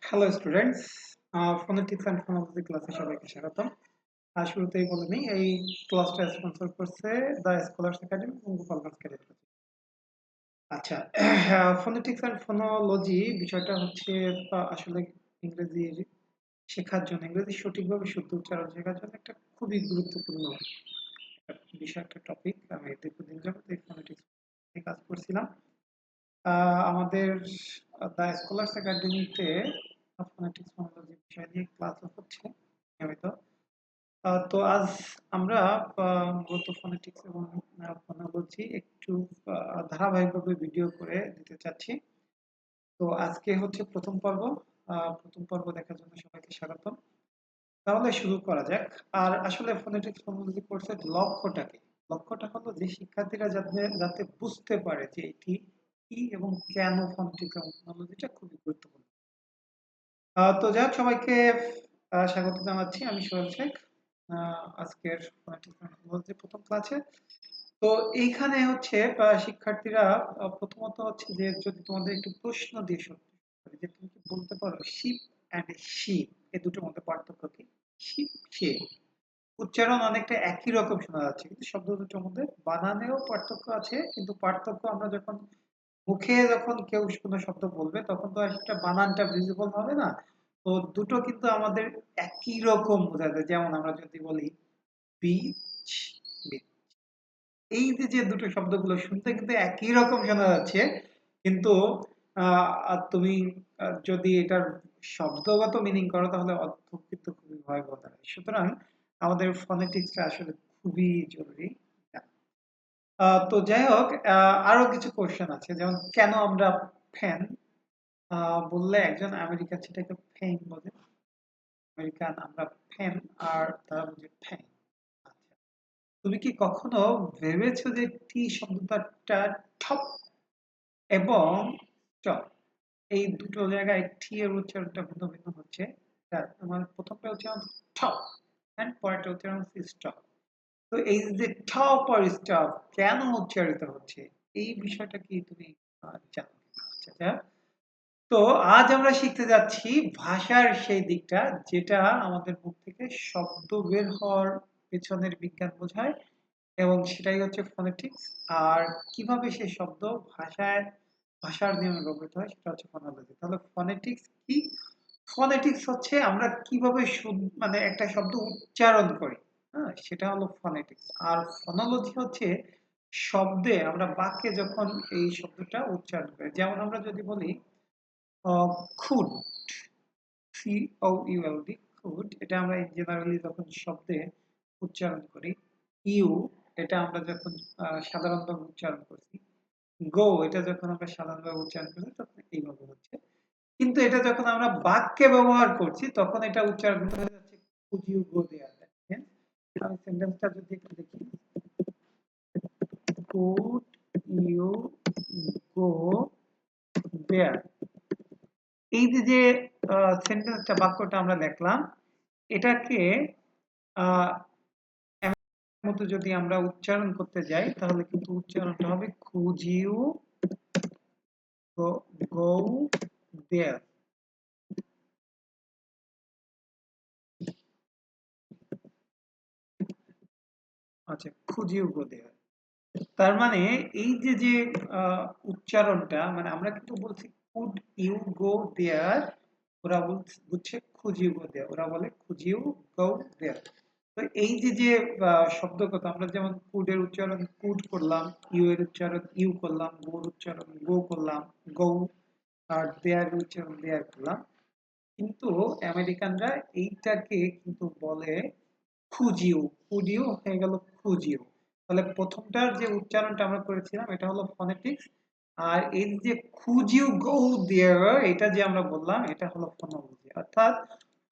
Hello students, phonetics and phonology ক্লাসে সবাইকে স্বাগতম। শুরুতেই বলে নিই, এই ক্লাসটা স্পন্সর করছে দ্য স্কলার্স একাডেমি এবং গোপাল ভাস্কর ক্যাডেট কোচিং। আচ্ছা, ফোনেটিক্স অ্যান্ড ফোনোলজি বিষয়টা হচ্ছে আসলে ইংরেজির শেখার জন্য, ইংরেজি সঠিকভাবে শুদ্ধ উচ্চারণ শেখার জন্য একটা খুবই গুরুত্বপূর্ণ একটা বিষয়, একটা টপিক। আমি দীর্ঘদিন যাবত এই ফোনেটিক্স নিয়ে কাজ করছিলাম। আমাদের দ্য স্কলার্স একাডেমিতে ফোনেটিক্স ফোনোলজি বিষয় নিয়ে ক্লাস হচ্ছে নিয়মিত। তো আজ আমরা মূলত ফোনেটিক্স এবং ফোনোলজি একটু ধারাবাহিকভাবে ভিডিও করে দিতে চাচ্ছি। তো আজকে হচ্ছে প্রথম পর্ব। প্রথম পর্ব দেখার জন্য সবাইকে স্বাগতম। তাহলে শুরু করা যাক। আর আসলে ফোনেটিক্স ফোনোলজি কোর্সের লক্ষ্যটা হলো যে শিক্ষার্থীরা যাতে যাতে বুঝতে পারে যে এটি কি এবং কেন ফোনেটিক্স এবং ফোনোলজিটা খুবই গুরুত্বপূর্ণ। তো যাক, সবাইকে স্বাগত জানাচ্ছি। আমি সোহেল শেখ। আজকের প্রথম ক্লাসে তো এইখানে হচ্ছে শিক্ষার্থীরা প্রথমত হচ্ছে যে যদি তোমাদের একটু প্রশ্ন দিয়ে শুরু করি, যে তুমি কি বলতে পারো শিপ অ্যান্ড শিপ এই দুটোর মধ্যে পার্থক্য কি? শিপ, শিপ উচ্চারণ অনেকটা একই রকম শোনা যাচ্ছে, কিন্তু শব্দ দুটোর মধ্যে বানানেও পার্থক্য আছে। কিন্তু পার্থক্য আমরা যখন মুখে যখন কেউ কোনো শব্দ বলবে তখন তো আর সেটা বানানটা ভিজিবল হবে না। তো দুটো কিন্তু আমাদের একই রকম বোঝা যায়। যেমন আমরা যদি বলি বিচ, বিচ, এই যে দুটো শব্দগুলো শুনতে কিন্তু একই রকম শোনা যাচ্ছে, কিন্তু আর তুমি যদি এটার শব্দগত মিনিং করো তাহলে অর্থ কিন্তু খুবই ভয়াবহ দাঁড়ায়। সুতরাং আমাদের ফনেটিক্সটা আসলে খুবই জরুরি। তো যাই হোক, আরো কিছু কোশ্চেন আছে, যেমন কেন আমরা ফ্যান বললে একজন আমেরিকান সেটাকে ফ্যান বলে। আমেরিকান আমরা ফ্যান, আর তারা বুঝে ফ্যান। আচ্ছা, তুমি কি কখনো ভেবেছো যে টি শব্দটা ঠপ এবং ট এই দুটো জায়গায় টি এর উচ্চারণটা ভিন্ন ভিন্ন হচ্ছে? তোমার প্রথমটা উচ্চারণ ঠপ এন্ড পরেরটা উচ্চারণ স্টপ। তো এই যে টপ আর স্টপ কেন উচ্চারিত হচ্ছে, এই বিষয়টা কি তুমি জানো? আচ্ছা, আচ্ছা। তো আজ আমরা শিখতে যাচ্ছি ভাষার সেই দিকটা, যেটা আমাদের মুখ থেকে শব্দ বের হওয়ার পেছনের বিজ্ঞান বোঝায়, এবং সেটাই হচ্ছে ফোনেটিক্স। আর কিভাবে সেই শব্দ ভাষার নিয়মে ব্যবহৃত হয় সেটা হচ্ছে ফোনোলজি। তাহলে ফোনেটিক্স কি? ফোনেটিক্স হচ্ছে আমরা কিভাবে মানে একটা শব্দ উচ্চারণ করি, হ্যাঁ, সেটা হলো ফোনেটিক্স। আর ফোনোলজি হচ্ছে শব্দে, আমরা বাক্যে যখন এই শব্দটা উচ্চারণ করি। যেমন আমরা যদি বলি খুড, COULD, খুড, এটা আমরা জেনারেলি যখন শব্দে উচ্চারণ করি। ইউ, এটা আমরা যখন সাধারণভাবে উচ্চারণ করছি। গো, এটা যখন আমরা সাধারণভাবে উচ্চারণ করছি তখন এইভাবে হচ্ছে। কিন্তু এটা যখন আমরা বাক্যে ব্যবহার করছি তখন এটা উচ্চারণ হয়ে যাচ্ছে কুড ইউ গো দেয়ার। দেখেন, আমি সেন্টেন্সটা যদি একটু দেখি, কুড ইউ গো দেয়ার। এই যে সেন্টেন্সটা, বাক্যটা আমরা দেখলাম, এটাকে আহ মতো যদি আমরা উচ্চারণ করতে যাই তাহলে কিন্তু উচ্চারণটা হবে কুড ইউ গো দেয়ার। আচ্ছা, কুড ইউ গো দেয়ার, তার মানে এই যে উচ্চারণটা, মানে আমরা কিন্তু বলছি কুড ইউ গো দেয়ার, ওরা বুঝছে খুঁজ ইউ গো দেয়ার, ওরা বলে খুঁজ ইউ গো দেয়ার। তো এই যে শব্দগত, আমরা যেমন কুড এর উচ্চারণ কুড করলাম, ইউ এর উচ্চারণ ইউ করলাম, গোর উচ্চারণ গো করলাম, গো, আর দেয়ার উচ্চারণ দেয়ার করলাম। কিন্তু আমেরিকানরা এইটাকে কিন্তু বলে খুঁজিও, খুঁজিও হয়ে গেল খুঁজিও। তাহলে প্রথমটার যে উচ্চারণটা আমরা করেছিলাম এটা হলো ফনেটিক্স, আর এই যে খুঁজিও গো দেয়ার এটা যে আমরা বললাম এটা হলো ফনোলজি। অর্থাৎ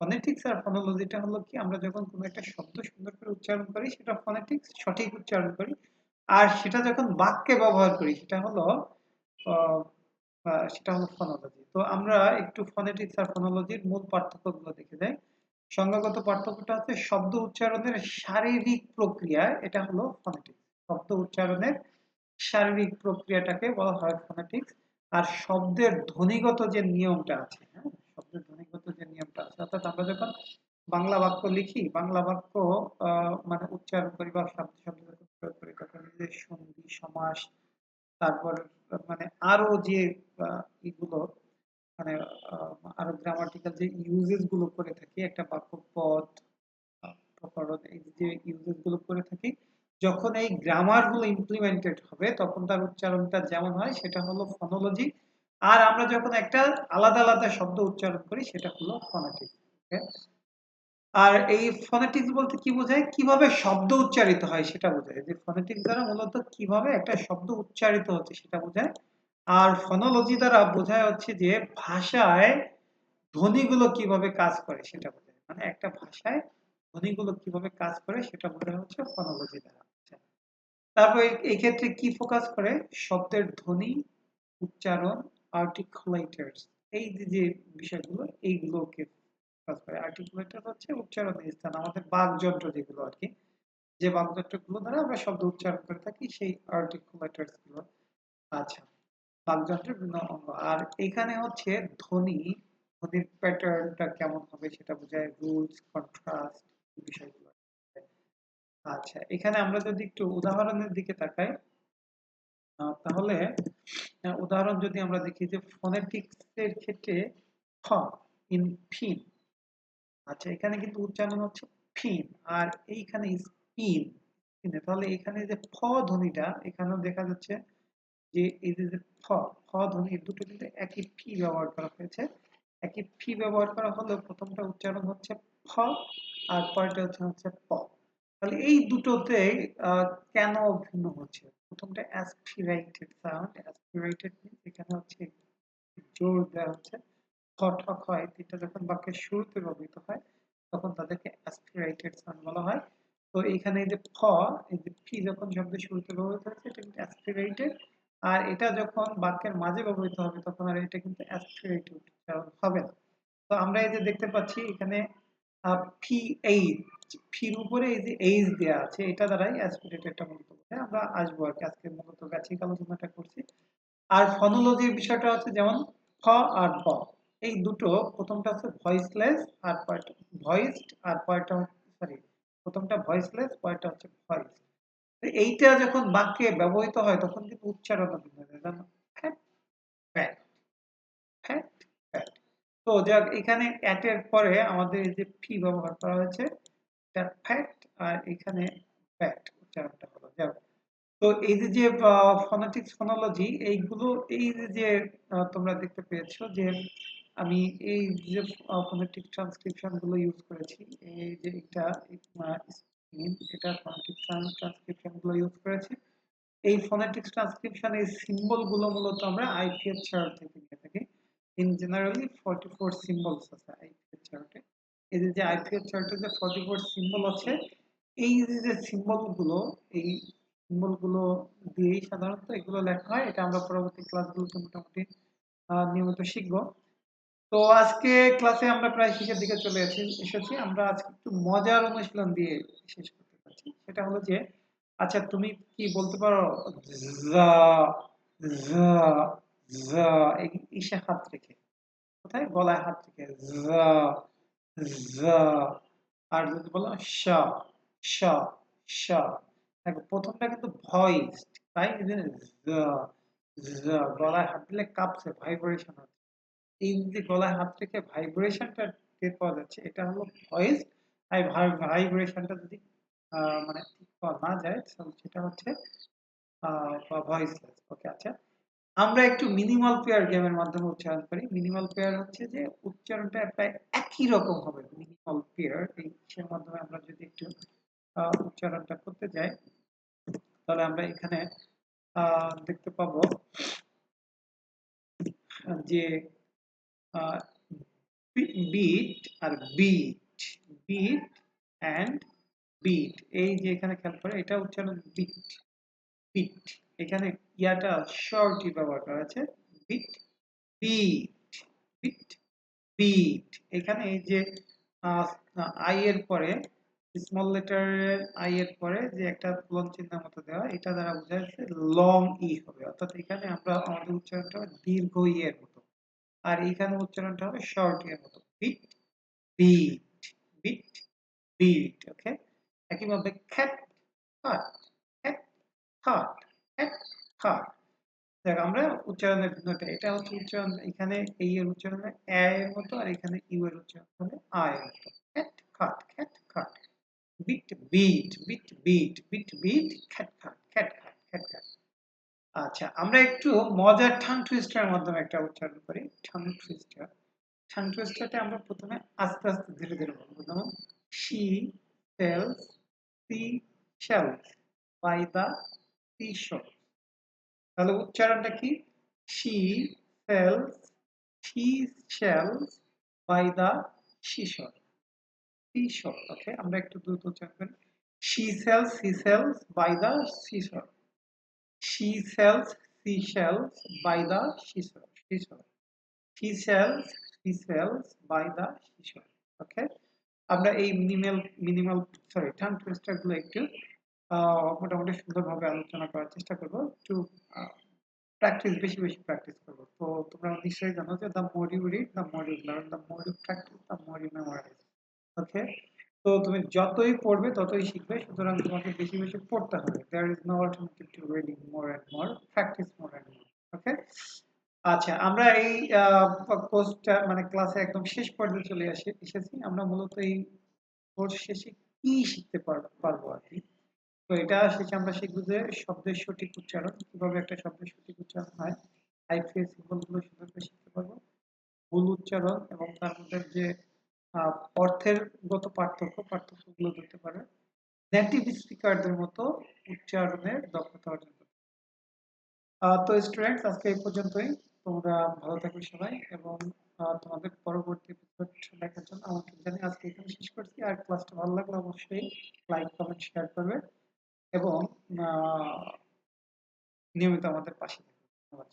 ফনেটিক্স আর ফনোলজিটা হলো কি, আমরা যখন কোনো একটা শব্দ সুন্দর করে উচ্চারণ করি সেটা ফনেটিক্স, সঠিক উচ্চারণ করি। আর সেটা যখন বাক্যে ব্যবহার করি সেটা হলো ফনোলজি। তো আমরা একটু ফনেটিক্স আর ফনোলজির মূল পার্থক্যগুলো দেখে যাই। সংজ্ঞাগত পার্থক্যটা হচ্ছে শব্দ উচ্চারণের শারীরিক প্রক্রিয়া, এটা হলো ফনেটিক্স। শব্দ উচ্চারণের শারীরিক প্রক্রিয়াটাকে বলা হয় ফনেটিক্স। আর শব্দের ধ্বনিগত যে নিয়মটা আছে, হ্যাঁ, মধ্যে ধ্বনিগত যে নিয়মটা আছে, অর্থাৎ আমরা যখন বাংলা বাক্য লিখি, বাংলা বাক্য মানে উচ্চারণ করি বা শব্দ শব্দ যখন প্রয়োগ করি, তখন এই যে সন্ধি সমাস, তারপর মানে আরো যে এগুলো মানে আরো গ্রামাটিক্যাল যে ইউজেস গুলো করে থাকি একটা বাক্য পদ প্রকরণ, এই যে ইউজেস গুলো করে থাকি, যখন এই গ্রামার গুলো ইমপ্লিমেন্টেড হবে তখন তার উচ্চারণটা যেমন হয় সেটা হলো ফনোলজি। আর আমরা যখন একটা আলাদা আলাদা শব্দ উচ্চারণ করি সেটা হলো ফনেটিক্স। আর এই ফনেটিক্স বলতে কি বোঝায়, কিভাবে শব্দ উচ্চারিত হয় সেটা বোঝায়, যে ফনেটিক্স দ্বারা মূলত কিভাবে একটা শব্দ উচ্চারিত হচ্ছে সেটা বোঝায়। আর ফনোলজি দ্বারা বোঝায় হচ্ছে যে ভাষায় ধ্বনিগুলো কিভাবে কাজ করে সেটা বোঝায়, মানে একটা ভাষায় ধ্বনিগুলো কিভাবে কাজ করে সেটা বোঝানো হচ্ছে ফনোলজি দ্বারা। আচ্ছা, তারপর এই ক্ষেত্রে কি ফোকাস করে, শব্দের ধ্বনি, উচ্চারণ, আর্টিকুলেটরস, এই যে যে বিষয়গুলো এইগুলোকে ফোকাস করে। আর্টিকুলেটর হচ্ছে উচ্চারণের স্থান, আমাদের বাকযন্ত্র যেগুলো আর কি, যে বাকযন্ত্রগুলো দ্বারা আমরা শব্দ উচ্চারণ করে থাকি সেই আর্টিকুলেটরস গুলো। আচ্ছা, বাকযন্ত্রের বিভিন্ন অঙ্গ। আর এখানে হচ্ছে ধ্বনি, ধ্বনির প্যাটার্নটা কেমন হবে সেটা বোঝায়, রুলস, কন্ট্রাস্ট, বিষয়গুলো। আচ্ছা, এখানে আমরা যদি একটু উদাহরণের দিকে তাকাই, তাহলে উদাহরণ যদি আমরা দেখি যে ফোনেটিক্স এর ক্ষেত্রে ফ, ইন ফিন। আচ্ছা, এখানে কিন্তু উচ্চারণ হচ্ছে ফিন, আর এইখানে স্পিন, তাহলে এখানে যে ফ ধ্বনিটা এখানেও দেখা যাচ্ছে যে এই যে ফ, ফ ধ্বনি দুটো কিন্তু একই ফি ব্যবহার করা হয়েছে। একই ফি ব্যবহার করা হলেও প্রথমটা উচ্চারণ হচ্ছে ফ, আর পরেরটা হচ্ছে প। তাহলে এই দুটোতে কেন ভিন্ন হচ্ছে, প্রথমটা অ্যাসপিরেটেড সাউন্ড, অ্যাসপিরেটেড এখানে হচ্ছে জোর দেওয়া হচ্ছে, খ ঠ খ এই তিনটা যখন বাক্যের শুরুতে ব্যবহৃত হয় তখন তাদেরকে অ্যাসপিরেটেড সাউন্ড বলা হয়। তো এখানে এই যে ফ, এই যে ফি যখন শব্দের শুরুতে ব্যবহৃত হচ্ছে এটা কিন্তু অ্যাসপিরেটেড, আর এটা যখন বাক্যের মাঝে ব্যবহৃত হবে তখন আর এটা কিন্তু অ্যাসপিরেটেড উচ্চারণ হবে না। তো আমরা এই যে দেখতে পাচ্ছি এখানে ফি এইচ, ফির উপরে এই যে এইচ দেওয়া আছে, এটা দ্বারাই অ্যাসপিরেটেডটা মূলত বোঝায়। আমরা আসবো আর কি, আজকে মূলত বেসিক আলোচনাটা করছি। আর ফনোলজির বিষয়টা হচ্ছে যেমন ফ আর ব, এই দুটো, প্রথমটা হচ্ছে ভয়েসলেস আর পরেরটা ভয়েসড, আর পরেরটা সরি, প্রথমটা ভয়েসলেস, পরেরটা হচ্ছে ভয়েস। এইটা যখন বাক্যে ব্যবহৃত হয় তখন কিন্তু উচ্চারণ ভিন্ন হয়, যেমন ফ্যাট, ফ্যাট, ফ্যাট, ফ্যাট। তো যাক, এখানে অ্যাটের পরে আমাদের এই যে ফি ব্যবহার করা হয়েছে, এটা ফ্যাট, আর এখানে ফ্যাট উচ্চারণটা হলো। যাক, তো এই যে যে ফনেটিক্স ফনোলজি এইগুলো, এই যে যে তোমরা দেখতে পেয়েছো যে আমি এই যে ফনেটিক ট্রান্সক্রিপশন গুলো ইউজ করেছি, এই যে এটা এটা ফনেটিক ট্রান্সক্রিপশন গুলো ইউজ করেছি। এই ফনেটিক্স ট্রান্সক্রিপশন এই সিম্বল গুলো মূলত আমরা আইপিএফ চার্ট থেকে নিয়ে থাকি। ইন জেনারেলি 44 সিম্বলস আছে আইপিএফ চার্টে। এই যে আইপিএফ চার্টে যে 44 সিম্বল আছে, এই যে সিম্বল গুলো, এই সিম্বল গুলো দিয়েই সাধারণত এগুলো লেখা হয়। এটা আমরা পরবর্তী ক্লাসগুলোতে মোটামুটি নিয়মিত শিখবো। তো আজকে ক্লাসে আমরা প্রায় শেষের দিকে চলে এসেছি। আমরা আজকে একটু মজার অনুশীলন দিয়ে শেষ করতে পারছি। সেটা হলো যে, আচ্ছা তুমি কি বলতে পারো যা, যা, যা, এই ইসে হাত রেখে, কোথায়, গলায় হাত রেখে যা, যা, আর যদি বলো শ, শ, শ, দেখো প্রথমটা কিন্তু ভয়েস, তাই এই যে যা, যা, গলায় হাত দিলে কাঁপছে, ভাইব্রেশন হচ্ছে। এই যে গলায় হাত রেখে ভাইব্রেশনটা টের পাওয়া যাচ্ছে, এটা হলো ভয়েস। আর ভাইব্রেশনটা যদি মানে ঠিক পাওয়া না যায় তাহলে সেটা হচ্ছে ভয়েসলেস। ওকে, আচ্ছা, আমরা একটু মিনিমাল পেয়ার গেমের মাধ্যমে উচ্চারণ করি। মিনিমাল পেয়ার হচ্ছে যে উচ্চারণটা প্রায় একই রকম হবে। মিনিমাল পেয়ার এই এর মাধ্যমে আমরা যদি একটু উচ্চারণটা করতে যাই, তাহলে আমরা এখানে দেখতে পাবো যে বিট আর বিট, বিট অ্যান্ড বিট, এই যে এখানে খেয়াল করে এটা উচ্চারণ বিট, বিট, এখানে ইয়াটা শর্টই ব্যবহার করা আছে, বিট, বিট, বিট, বিট। এখানে এই যে আই এর পরে, স্মল লেটারের আই এর পরে যে একটা কোলন চিহ্নের মতো দেওয়া, এটা দ্বারা বোঝা যাচ্ছে লং ই হবে, অর্থাৎ এখানে আমরা আমাদের উচ্চারণটা দীর্ঘ ই এর মতো। আর এইখানে উচ্চারণটা হবে শর্ট এর মতো, বিট বিট বিট বিট। ওকে, একইভাবে খ্যাট খাট, খ্যাট খাট, খ্যাট খাট। দেখ আমরা উচ্চারণের ভিন্নতা, এটা হচ্ছে উচ্চারণ, এখানে এই এর উচ্চারণ হয় এ এর মতো, আর এখানে ইউ এর উচ্চারণ হবে আ এর মতো। খ্যাট খাট, খ্যাট খাট, বিট বিট বিট বিট বিট বিট, খ্যাট খাট, খ্যাট খাট, খ্যাট খাট। আচ্ছা, আমরা একটু মজার ঠাং টুইস্টার মাধ্যমে একটা উচ্চারণ করি, ঠাং টুইস্টার। ঠাং টুইস্টারটা আমরা প্রথমে আস্তে আস্তে ধীরে ধীরে বলবো। যেমন she sells sea shells by the seashore. তাহলে উচ্চারণটা কি? She sells sea shells by the seashore. Seashore. Okay, আমরা একটু দ্রুত উচ্চারণ করি। She sells by the seashore. She sells seashells by the seashore. Seashore. She sells by the seashore. Okay. আমরা এই মিনিমাল সরি টাং টুইস্টার গুলো একটু মোটামুটি সুন্দরভাবে আলোচনা করার চেষ্টা করব। একটু প্র্যাকটিস, বেশি বেশি প্র্যাকটিস করব। তো তোমরা নিশ্চয়ই জানো যে the more you read, the more you learn, the more you practise, the more you memorise. Okay, তো তুমি যতই পড়বে ততই শিখবে, সুতরাং তোমাকে বেশি বেশি পড়তে হবে। There is no alternative to reading more and more, practise more and more. Okay, আচ্ছা, আমরা এই কোর্সটা মানে ক্লাসে একদম শেষ পর্যায়ে চলে এসেছি। আমরা মূলত এই কোর্স শেষে কি শিখতে পারবো আর কি। তো এটা শেষে আমরা শিখবো যে শব্দের সঠিক উচ্চারণ, কিভাবে একটা শব্দের সঠিক উচ্চারণ হয়, আইপিএস সিম্বল গুলো সুন্দর শিখতে পারবো, ভুল উচ্চারণ এবং তার মধ্যে যে অর্থের গত পার্থক্যগুলো ধরতে পারে, নেটিভ স্পিকারদের মতো উচ্চারণের দক্ষতা অর্জন করতে। তো স্টুডেন্টস, আজকে এই পর্যন্তই। তোমরা ভালো থাকবে সবাই, এবং তোমাদের পরবর্তী এপিসোড দেখার জন্য আমাকে জানিয়ে আজকে এখানে শেষ করছি। আর ক্লাসটা ভালো লাগলে অবশ্যই লাইক কমেন্ট শেয়ার করবে, এবং নিয়মিত আমাদের পাশে থাকবে। ধন্যবাদ।